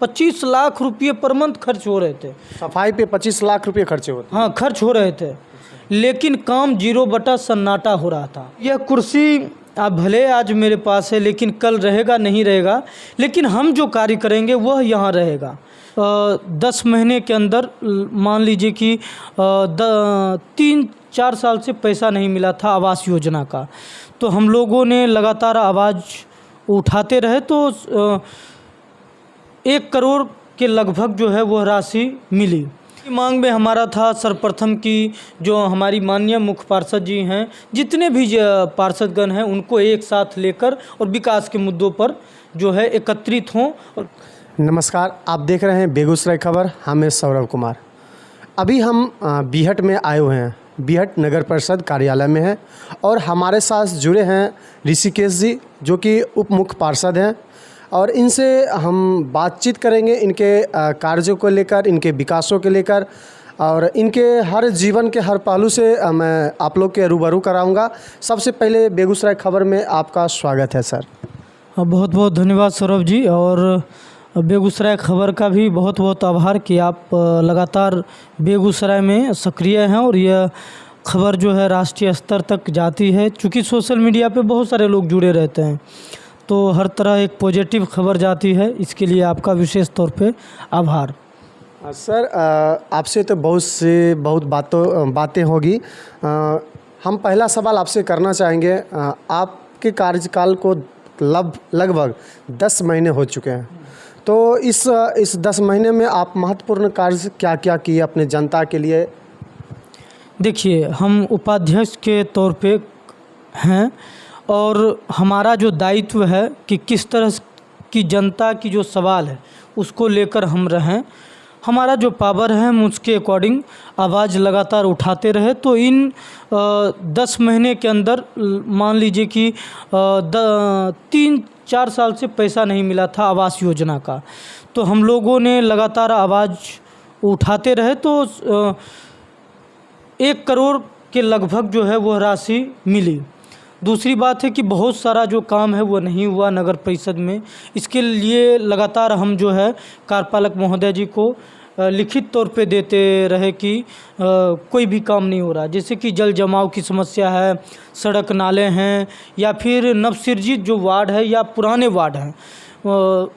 25 लाख रुपये per month खर्च हो रहे थे। सफाई पे 25 लाख रुपये खर्चे होते? हाँ, खर्च हो रहे थे, लेकिन काम 0 बटा सन्नाटा हो रहा था। यह कुर्सी आप भले आज मेरे पास है, लेकिन कल रहेगा नहीं रहेगा, लेकिन हम जो कार्य करेंगे वह यहाँ रहेगा। 10 महीने के अंदर मान लीजिए कि 3-4 साल से पैसा नहीं मिला था आवास योजना का, तो हम लोगों ने लगातार आवाज़ उठाते रहे, तो 1 करोड़ के लगभग जो है वह राशि मिली। मांग में हमारा था सर्वप्रथम कि जो हमारी माननीय मुख्य पार्षद जी हैं, जितने भी पार्षदगण हैं, उनको एक साथ लेकर और विकास के मुद्दों पर जो है एकत्रित हों। नमस्कार, आप देख रहे हैं बेगूसराय खबर। हम हैं सौरभ कुमार। अभी हम बीहट में आए हुए हैं, बीहट नगर परिषद कार्यालय में हैं, और हमारे साथ जुड़े हैं ऋषिकेश जी, जो कि उप मुख्य पार्षद हैं, और इनसे हम बातचीत करेंगे इनके कार्यों को लेकर, इनके विकासों के लेकर, और इनके हर जीवन के हर पहलू से मैं आप लोग के रूबरू कराऊंगा। सबसे पहले बेगूसराय खबर में आपका स्वागत है सर। बहुत बहुत धन्यवाद सौरभ जी, और बेगूसराय खबर का भी बहुत बहुत आभार कि आप लगातार बेगूसराय में सक्रिय हैं, और यह खबर जो है राष्ट्रीय स्तर तक जाती है। चूँकि सोशल मीडिया पे बहुत सारे लोग जुड़े रहते हैं, तो हर तरह एक पॉजिटिव खबर जाती है, इसके लिए आपका विशेष तौर पे आभार। सर, आपसे तो बहुत बातें होगी। हम पहला सवाल आपसे करना चाहेंगे। आपके कार्यकाल को लगभग 10 महीने हो चुके हैं, तो इस 10 महीने में आप महत्वपूर्ण कार्य क्या क्या किए अपने जनता के लिए? देखिए, हम उपाध्यक्ष के तौर पे हैं, और हमारा जो दायित्व है कि किस तरह की जनता की जो सवाल है उसको लेकर हम रहें। हमारा जो पावर है हम उसके अकॉर्डिंग आवाज़ लगातार उठाते रहे। तो इन 10 महीने के अंदर मान लीजिए कि 3-4 साल से पैसा नहीं मिला था आवास योजना का, तो हम लोगों ने लगातार आवाज़ उठाते रहे, तो 1 करोड़ के लगभग जो है वह राशि मिली। दूसरी बात है कि बहुत सारा जो काम है वो नहीं हुआ नगर परिषद में। इसके लिए लगातार हम जो है कार्यपालक महोदय जी को लिखित तौर पे देते रहे कि कोई भी काम नहीं हो रहा। जैसे कि जल जमाव की समस्या है, सड़क नाले हैं, या फिर नवसृजित जो वार्ड है या पुराने वार्ड हैं,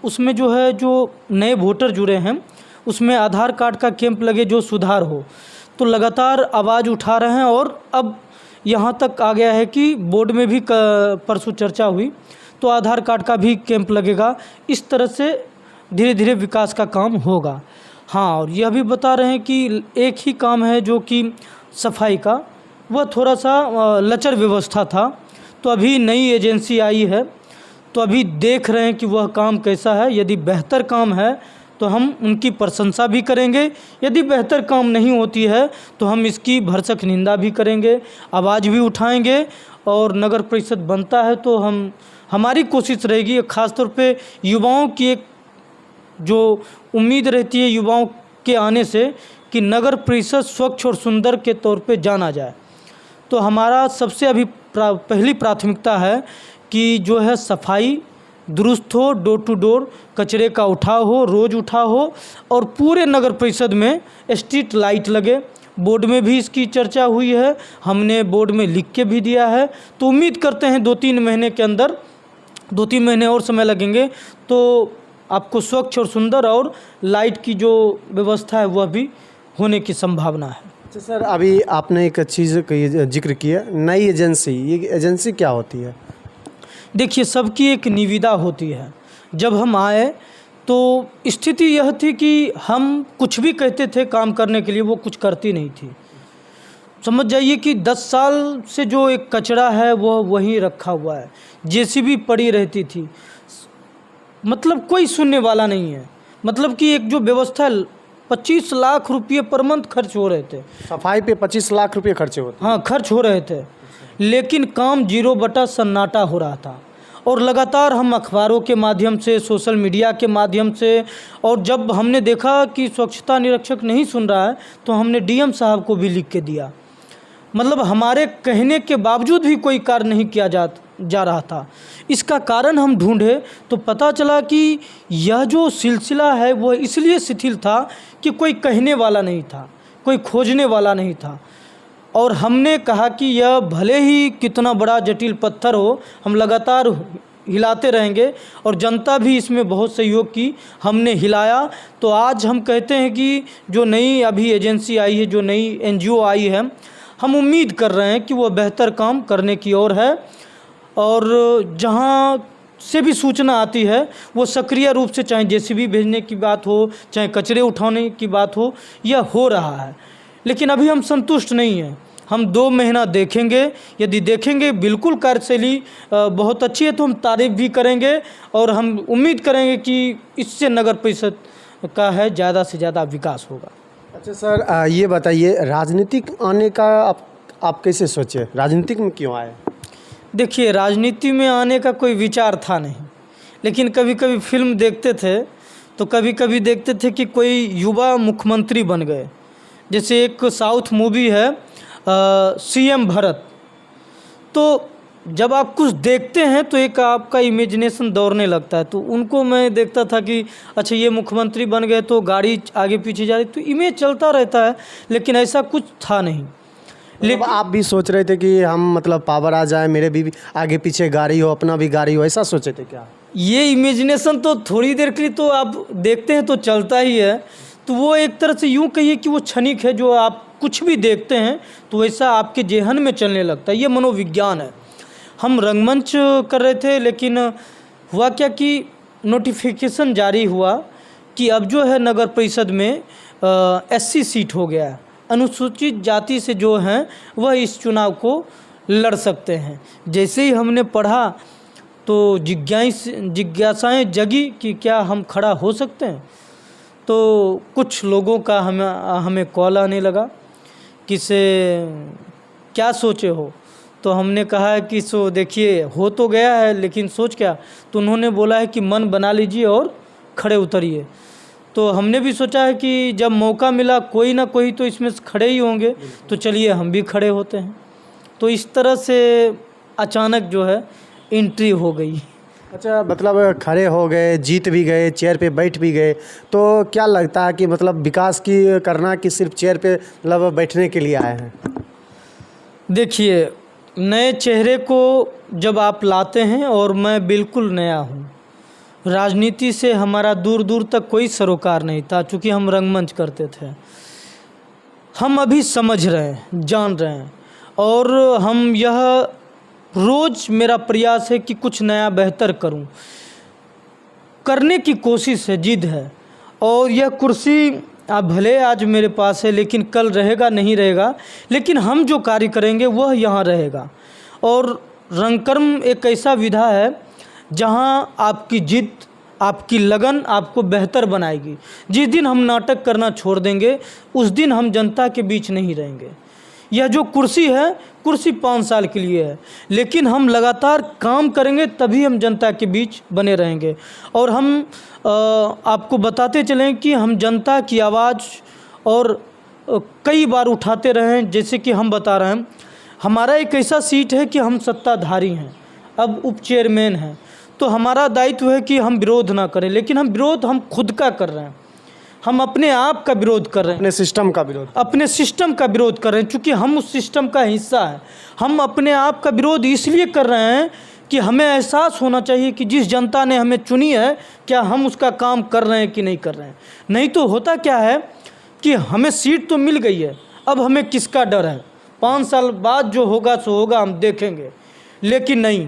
उसमें जो है जो नए वोटर जुड़े हैं उसमें आधार कार्ड का कैंप लगे, जो सुधार हो। तो लगातार आवाज़ उठा रहे हैं, और अब यहाँ तक आ गया है कि बोर्ड में भी परसों चर्चा हुई, तो आधार कार्ड का भी कैंप लगेगा। इस तरह से धीरे धीरे विकास का काम होगा। हाँ, और यह भी बता रहे हैं कि एक ही काम है जो कि सफाई का, वह थोड़ा सा लचर व्यवस्था था, तो अभी नई एजेंसी आई है, तो अभी देख रहे हैं कि वह काम कैसा है। यदि बेहतर काम है तो हम उनकी प्रशंसा भी करेंगे, यदि बेहतर काम नहीं होती है तो हम इसकी भरसक निंदा भी करेंगे, आवाज़ भी उठाएंगे। और नगर परिषद बनता है तो हमारी कोशिश रहेगी, ख़ासतौर पे युवाओं की एक जो उम्मीद रहती है युवाओं के आने से, कि नगर परिषद स्वच्छ और सुंदर के तौर पे जाना जाए। तो हमारा सबसे अभी पहली प्राथमिकता है कि जो है सफाई दुरुस्त हो, डोर टू डोर कचरे का उठाव हो, रोज़ उठाव हो, और पूरे नगर परिषद में स्ट्रीट लाइट लगे। बोर्ड में भी इसकी चर्चा हुई है, हमने बोर्ड में लिख के भी दिया है। तो उम्मीद करते हैं 2-3 महीने के अंदर, 2-3 महीने और समय लगेंगे, तो आपको स्वच्छ और सुंदर और लाइट की जो व्यवस्था है वह भी होने की संभावना है। अच्छा सर, अभी आपने एक चीज़ का जिक्र किया, नई एजेंसी। ये एजेंसी क्या होती है? देखिए, सबकी एक निविदा होती है। जब हम आए तो स्थिति यह थी कि हम कुछ भी कहते थे काम करने के लिए, वो कुछ करती नहीं थी। समझ जाइए कि 10 साल से जो एक कचरा है वो वहीं रखा हुआ है, जेसीबी पड़ी रहती थी, मतलब कोई सुनने वाला नहीं है। मतलब कि एक जो व्यवस्था 25 लाख रुपये पर मंथ खर्च हो रहे थे, सफाई पे 25 लाख रुपये खर्चे होते? हाँ, खर्च हो रहे थे, लेकिन काम 0 बटा सन्नाटा हो रहा था। और लगातार हम अखबारों के माध्यम से, सोशल मीडिया के माध्यम से, और जब हमने देखा कि स्वच्छता निरीक्षक नहीं सुन रहा है तो हमने डीएम साहब को भी लिख के दिया। मतलब हमारे कहने के बावजूद भी कोई कार्य नहीं किया जा रहा था। इसका कारण हम ढूंढे तो पता चला कि यह जो सिलसिला है वह इसलिए शिथिल था कि कोई कहने वाला नहीं था, कोई खोजने वाला नहीं था। और हमने कहा कि यह भले ही कितना बड़ा जटिल पत्थर हो, हम लगातार हिलाते रहेंगे और जनता भी इसमें बहुत सहयोग की, हमने हिलाया। तो आज हम कहते हैं कि जो नई अभी एजेंसी आई है, जो नई एनजीओ आई है, हम उम्मीद कर रहे हैं कि वह बेहतर काम करने की ओर है। और जहां से भी सूचना आती है वो सक्रिय रूप से, चाहे जेसीबी भेजने की बात हो, चाहे कचरे उठाने की बात हो, यह हो रहा है। लेकिन अभी हम संतुष्ट नहीं हैं। हम 2 महीना देखेंगे, यदि देखेंगे बिल्कुल कार्यशैली बहुत अच्छी है तो हम तारीफ़ भी करेंगे और हम उम्मीद करेंगे कि इससे नगर परिषद का है ज़्यादा से ज़्यादा विकास होगा। अच्छा सर, ये बताइए, राजनीतिक आने का आप कैसे सोचे, राजनीतिक में क्यों आए? देखिए, राजनीति में आने का कोई विचार था नहीं, लेकिन कभी कभी फिल्म देखते थे तो कभी कभी देखते थे कि कोई युवा मुख्यमंत्री बन गए। जैसे एक साउथ मूवी है सीएम भरत, तो जब आप कुछ देखते हैं तो एक आपका इमेजिनेशन दौड़ने लगता है। तो उनको मैं देखता था कि अच्छा ये मुख्यमंत्री बन गए तो गाड़ी आगे पीछे जा रही, तो इमेज चलता रहता है, लेकिन ऐसा कुछ था नहीं। लेकिन आप भी सोच रहे थे कि हम मतलब पावर आ जाए, मेरे भी आगे पीछे गाड़ी हो, अपना भी गाड़ी हो, ऐसा सोचे थे क्या? ये इमेजिनेशन तो थोड़ी देर के लिए तो आप देखते हैं तो चलता ही है। तो वो एक तरह से यूँ कहिए कि वो क्षणिक है, जो आप कुछ भी देखते हैं तो वैसा आपके जेहन में चलने लगता है। ये मनोविज्ञान है। हम रंगमंच कर रहे थे, लेकिन हुआ क्या कि नोटिफिकेशन जारी हुआ कि अब जो है नगर परिषद में एससी सीट हो गया है, अनुसूचित जाति से जो हैं वह इस चुनाव को लड़ सकते हैं। जैसे ही हमने पढ़ा तो जिज्ञासाएं जगी कि क्या हम खड़ा हो सकते हैं। तो कुछ लोगों का हमें कॉल आने लगा कि से क्या सोचे हो। तो हमने कहा कि सो देखिए हो तो गया है, लेकिन सोच क्या। तो उन्होंने बोला है कि मन बना लीजिए और खड़े उतरिए। तो हमने भी सोचा है कि जब मौका मिला कोई ना कोई तो इसमें खड़े ही होंगे, तो चलिए हम भी खड़े होते हैं। तो इस तरह से अचानक जो है एंट्री हो गई। अच्छा, मतलब खड़े हो गए, जीत भी गए, चेयर पे बैठ भी गए, तो क्या लगता है कि मतलब विकास की करना कि सिर्फ चेयर पे मतलब बैठने के लिए आए हैं? देखिए, नए चेहरे को जब आप लाते हैं, और मैं बिल्कुल नया हूँ, राजनीति से हमारा दूर दूर तक कोई सरोकार नहीं था, चूँकि हम रंगमंच करते थे। हम अभी समझ रहे हैं, जान रहे हैं, और हम यह रोज़ मेरा प्रयास है कि कुछ नया बेहतर करूं, करने की कोशिश है, जिद है। और यह कुर्सी आप भले आज मेरे पास है, लेकिन कल रहेगा नहीं रहेगा, लेकिन हम जो कार्य करेंगे वह यहाँ रहेगा। और रंगकर्म एक ऐसा विधा है जहाँ आपकी जिद, आपकी लगन आपको बेहतर बनाएगी। जिस दिन हम नाटक करना छोड़ देंगे उस दिन हम जनता के बीच नहीं रहेंगे। यह जो कुर्सी है, कुर्सी 5 साल के लिए है, लेकिन हम लगातार काम करेंगे तभी हम जनता के बीच बने रहेंगे। और हम आपको बताते चलें कि हम जनता की आवाज़ और कई बार उठाते रहे हैं। जैसे कि हम बता रहे हैं, हमारा एक ऐसा सीट है कि हम सत्ताधारी हैं, अब उप चेयरमैन हैं, तो हमारा दायित्व है कि हम विरोध ना करें, लेकिन हम खुद का कर रहे हैं। हम अपने आप का विरोध कर रहे हैं, अपने सिस्टम का विरोध, अपने सिस्टम का विरोध कर रहे हैं, क्योंकि हम उस सिस्टम का हिस्सा है। हम अपने आप का विरोध इसलिए कर रहे हैं कि हमें एहसास होना चाहिए कि जिस जनता ने हमें चुनी है, क्या हम उसका काम कर रहे हैं कि नहीं कर रहे हैं। नहीं तो होता क्या है कि हमें सीट तो मिल गई है, अब हमें किसका डर है, 5 साल बाद जो होगा सो होगा, हम देखेंगे। लेकिन नहीं,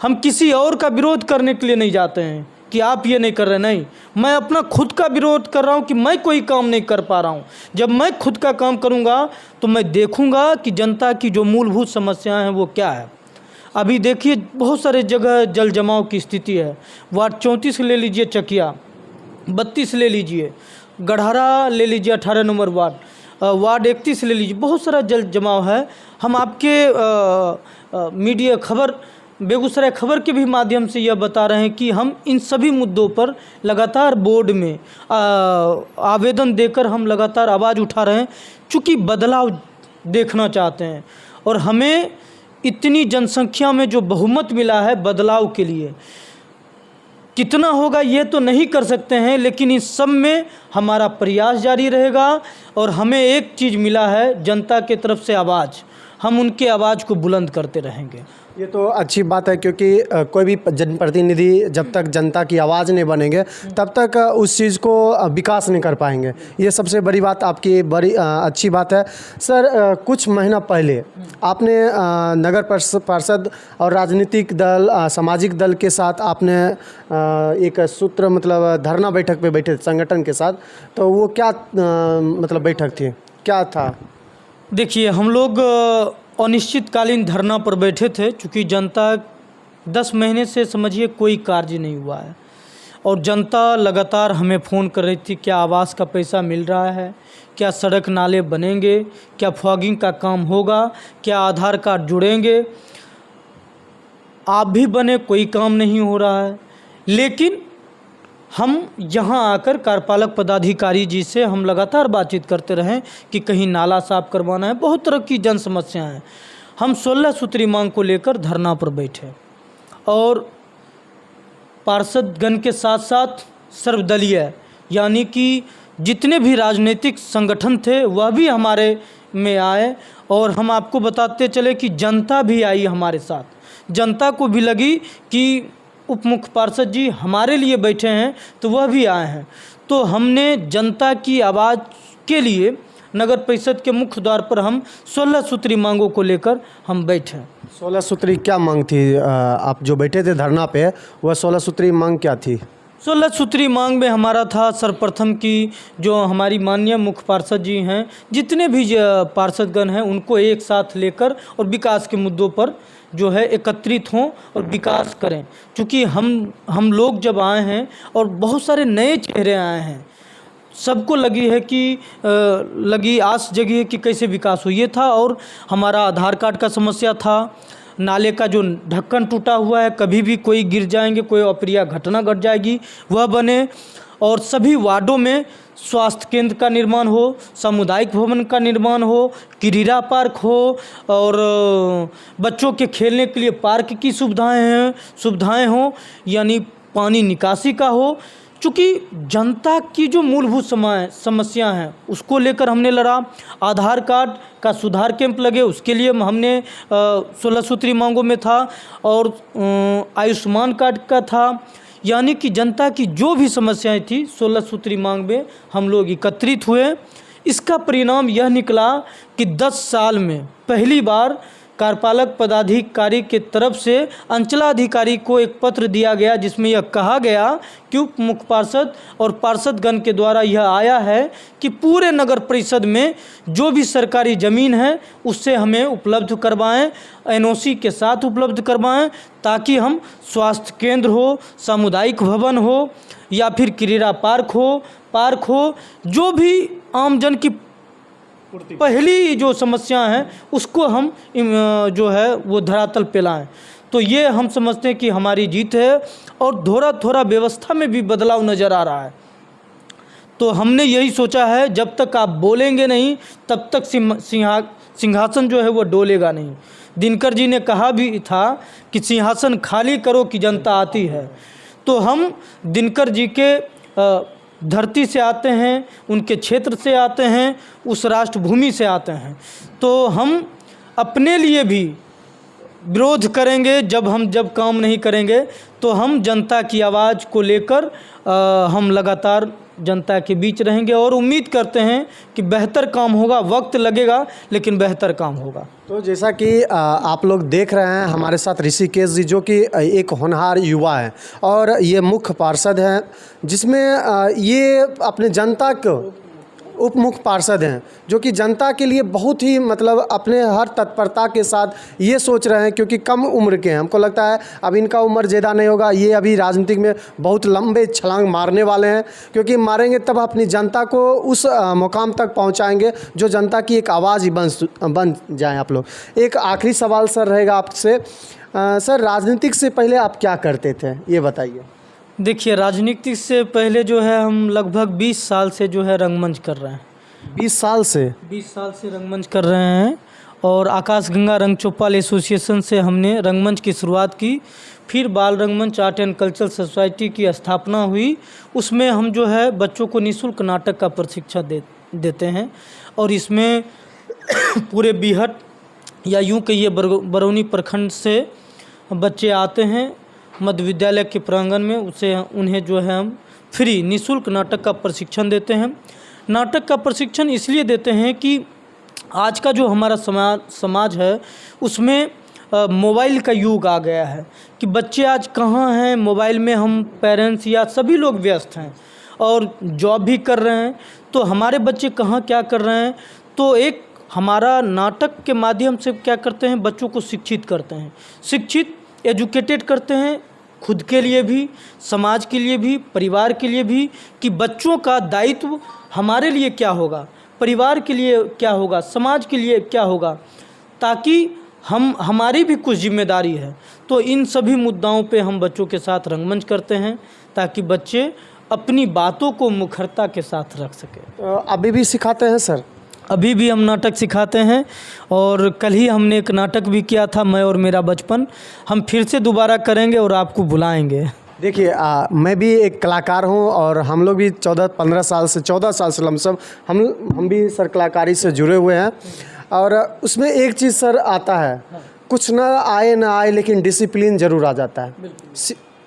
हम किसी और का विरोध करने के लिए नहीं जाते हैं कि आप ये नहीं कर रहे, नहीं, मैं अपना खुद का विरोध कर रहा हूँ कि मैं कोई काम नहीं कर पा रहा हूँ। जब मैं खुद का काम करूँगा तो मैं देखूँगा कि जनता की जो मूलभूत समस्याएं हैं वो क्या है। अभी देखिए, बहुत सारे जगह जल जमाव की स्थिति है। वार्ड 34 ले लीजिए, चकिया 32 ले लीजिए, गढ़हरा ले लीजिए 18 नंबर वार्ड, वार्ड 31 ले लीजिए, बहुत सारा जल जमाव है। हम आपके मीडिया खबर, बेगूसराय खबर के भी माध्यम से यह बता रहे हैं कि हम इन सभी मुद्दों पर लगातार बोर्ड में आवेदन देकर हम लगातार आवाज़ उठा रहे हैं, चूँकि बदलाव देखना चाहते हैं। और हमें इतनी जनसंख्या में जो बहुमत मिला है बदलाव के लिए, कितना होगा ये तो नहीं कर सकते हैं, लेकिन इस सब में हमारा प्रयास जारी रहेगा। और हमें एक चीज़ मिला है, जनता के तरफ से आवाज़, हम उनके आवाज़ को बुलंद करते रहेंगे। ये तो अच्छी बात है, क्योंकि कोई भी जनप्रतिनिधि जब तक जनता की आवाज़ नहीं बनेंगे तब तक उस चीज़ को विकास नहीं कर पाएंगे। ये सबसे बड़ी बात आपकी बड़ी अच्छी बात है। सर, कुछ महीना पहले आपने नगर पार्षद और राजनीतिक दल, सामाजिक दल के साथ आपने एक सूत्र मतलब धरना बैठक पे बैठे संगठन के साथ, तो वो क्या मतलब बैठक थी, क्या था? देखिए, हम लोग अनिश्चितकालीन धरना पर बैठे थे, चूँकि जनता 10 महीने से समझिए कोई कार्य नहीं हुआ है और जनता लगातार हमें फ़ोन कर रही थी, क्या आवास का पैसा मिल रहा है, क्या सड़क नाले बनेंगे, क्या फॉगिंग का काम होगा, क्या आधार कार्ड जुड़ेंगे। आप भी बने, कोई काम नहीं हो रहा है। लेकिन हम यहाँ आकर कार्यपालक पदाधिकारी जी से हम लगातार बातचीत करते रहें कि कहीं नाला साफ करवाना है, बहुत तरह की जन समस्याएं हैं। हम 16 सूत्री मांग को लेकर धरना पर बैठे और पार्षदगण के साथ साथ सर्वदलीय यानी कि जितने भी राजनीतिक संगठन थे वह भी हमारे में आए। और हम आपको बताते चले कि जनता भी आई हमारे साथ। जनता को भी लगी कि उप मुख्य पार्षद जी हमारे लिए बैठे हैं, तो वह भी आए हैं। तो हमने जनता की आवाज़ के लिए नगर परिषद के मुख्य द्वार पर हम 16 सूत्री मांगों को लेकर हम बैठे। 16 सूत्री क्या मांग थी? आप जो बैठे थे धरना पे, वह 16 सूत्री मांग क्या थी? 16 सूत्री मांग में हमारा था सर्वप्रथम की जो हमारी माननीय मुख्य पार्षद जी हैं, जितने भी पार्षदगण हैं उनको एक साथ लेकर और विकास के मुद्दों पर जो है एकत्रित हों और विकास करें। क्योंकि हम लोग जब आए हैं और बहुत सारे नए चेहरे आए हैं, सबको लगी आस जगी है कि कैसे विकास हो। ये था। और हमारा आधार कार्ड का समस्या था, नाले का जो ढक्कन टूटा हुआ है, कभी भी कोई गिर जाएंगे, कोई अप्रिय घटना घट जाएगी, वह बने। और सभी वार्डों में स्वास्थ्य केंद्र का निर्माण हो, सामुदायिक भवन का निर्माण हो, क्रीड़ा पार्क हो और बच्चों के खेलने के लिए पार्क की सुविधाएं हों, यानी पानी निकासी का हो। चूँकि जनता की जो मूलभूत समस्या हैं उसको लेकर हमने लड़ा। आधार कार्ड का सुधार कैंप लगे, उसके लिए हमने 16 सूत्री मांगों में था। और आयुष्मान कार्ड का था। यानी कि जनता की जो भी समस्याएं थी 16 सूत्री मांग में हम लोग एकत्रित हुए। इसका परिणाम यह निकला कि 10 साल में पहली बार कार्यपालक पदाधिकारी के तरफ से अंचलाधिकारी को एक पत्र दिया गया, जिसमें यह कहा गया कि उप मुख्य पार्षद और पार्षदगण के द्वारा यह आया है कि पूरे नगर परिषद में जो भी सरकारी ज़मीन है उससे हमें उपलब्ध करवाएं, एनओसी के साथ उपलब्ध करवाएं, ताकि हम स्वास्थ्य केंद्र हो, सामुदायिक भवन हो या फिर क्रीड़ा पार्क हो, जो भी आमजन की पहली जो समस्या हैं उसको हम जो है वो धरातल पे लाएं। तो ये हम समझते हैं कि हमारी जीत है। और थोड़ा व्यवस्था में भी बदलाव नज़र आ रहा है। तो हमने यही सोचा है, जब तक आप बोलेंगे नहीं तब तक सिंहासन जो है वो डोलेगा नहीं। दिनकर जी ने कहा भी था कि सिंहासन खाली करो कि जनता आती है। तो हम दिनकर जी के धरती से आते हैं, उनके क्षेत्र से आते हैं, उस राष्ट्रभूमि से आते हैं। तो हम अपने लिए भी विरोध करेंगे। जब काम नहीं करेंगे तो हम जनता की आवाज़ को लेकर हम लगातार जनता के बीच रहेंगे और उम्मीद करते हैं कि बेहतर काम होगा। वक्त लगेगा लेकिन बेहतर काम होगा। तो जैसा कि आप लोग देख रहे हैं हमारे साथ ऋषिकेश जी, जो कि एक होनहार युवा है और ये मुख्य पार्षद हैं, जिसमें ये अपने जनता को उप मुख्य पार्षद हैं, जो कि जनता के लिए बहुत ही मतलब अपने हर तत्परता के साथ ये सोच रहे हैं, क्योंकि कम उम्र के हैं। हमको लगता है अब इनका उम्र ज़्यादा नहीं होगा, ये अभी राजनीतिक में बहुत लंबे छलांग मारने वाले हैं, क्योंकि मारेंगे तब अपनी जनता को उस मुकाम तक पहुंचाएंगे जो जनता की एक आवाज़ ही बन जाए। आप लोग, एक आखिरी सवाल सर रहेगा आपसे। सर, राजनीतिक से पहले आप क्या करते थे, ये बताइए। देखिए, राजनीति से पहले जो है हम लगभग 20 साल से जो है रंगमंच कर रहे हैं। 20 साल से? 20 साल से रंगमंच कर रहे हैं। और आकाश गंगा रंग चौपाल एसोसिएशन से हमने रंगमंच की शुरुआत की। फिर बाल रंगमंच आर्ट एंड कल्चरल सोसाइटी की स्थापना हुई। उसमें हम जो है बच्चों को निःशुल्क नाटक का प्रशिक्षण देते हैं और इसमें पूरे बीहट या यूँ कहिए बरौनी प्रखंड से बच्चे आते हैं मध्य विद्यालय के प्रांगण में। उसे उन्हें जो है हम फ्री निःशुल्क नाटक का प्रशिक्षण देते हैं। नाटक का प्रशिक्षण इसलिए देते हैं कि आज का जो हमारा समाज है उसमें मोबाइल का युग आ गया है कि बच्चे आज कहाँ हैं, मोबाइल में हम पेरेंट्स या सभी लोग व्यस्त हैं और जॉब भी कर रहे हैं, तो हमारे बच्चे कहाँ क्या कर रहे हैं। तो एक हमारा नाटक के माध्यम से क्या करते हैं, बच्चों को शिक्षित करते हैं, शिक्षित एजुकेटेड करते हैं, खुद के लिए भी, समाज के लिए भी, परिवार के लिए भी, कि बच्चों का दायित्व हमारे लिए क्या होगा, परिवार के लिए क्या होगा, समाज के लिए क्या होगा, ताकि हमारी भी कुछ जिम्मेदारी है। तो इन सभी मुद्दाओं पे हम बच्चों के साथ रंगमंच करते हैं ताकि बच्चे अपनी बातों को मुखरता के साथ रख सकें। अभी भी सिखाते हैं सर? अभी भी हम नाटक सिखाते हैं और कल ही हमने एक नाटक भी किया था, मैं और मेरा बचपन। हम फिर से दोबारा करेंगे और आपको बुलाएंगे। देखिए मैं भी एक कलाकार हूं और हम लोग भी 14 साल से लमसम हम भी सर कलाकारी से जुड़े हुए हैं। और उसमें एक चीज़ सर आता है, कुछ ना आए लेकिन डिसिप्लिन ज़रूर आ जाता है।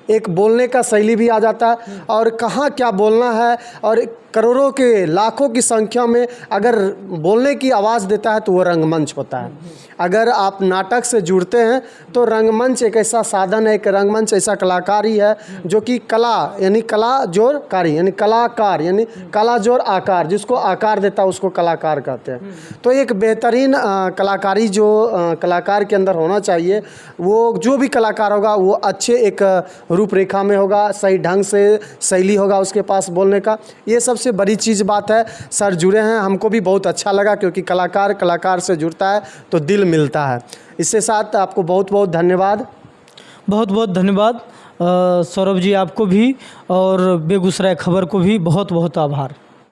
एक बोलने का शैली भी आ जाता है और कहाँ क्या बोलना है, और करोड़ों के लाखों की संख्या में अगर बोलने की आवाज़ देता है तो वो रंगमंच होता है। अगर आप नाटक से जुड़ते हैं तो रंगमंच एक ऐसा साधन है, एक रंगमंच ऐसा कलाकारी है जो कि कला यानी कला जोड़ कारी यानी कलाकार यानी कला जोड़ आकार, जिसको आकार देता है उसको कलाकार कहते हैं। तो एक बेहतरीन कलाकारी जो कलाकार के अंदर होना चाहिए, वो जो भी कलाकार होगा वो अच्छे एक रूपरेखा में होगा, सही ढंग से शैली होगा उसके पास बोलने का। ये सबसे बड़ी चीज़ बात है। सर जुड़े हैं, हमको भी बहुत अच्छा लगा क्योंकि कलाकार से जुड़ता है तो दिल मिलता है। इसके साथ आपको बहुत बहुत धन्यवाद। बहुत बहुत धन्यवाद सौरभ जी, आपको भी और बेगूसराय खबर को भी बहुत बहुत आभार।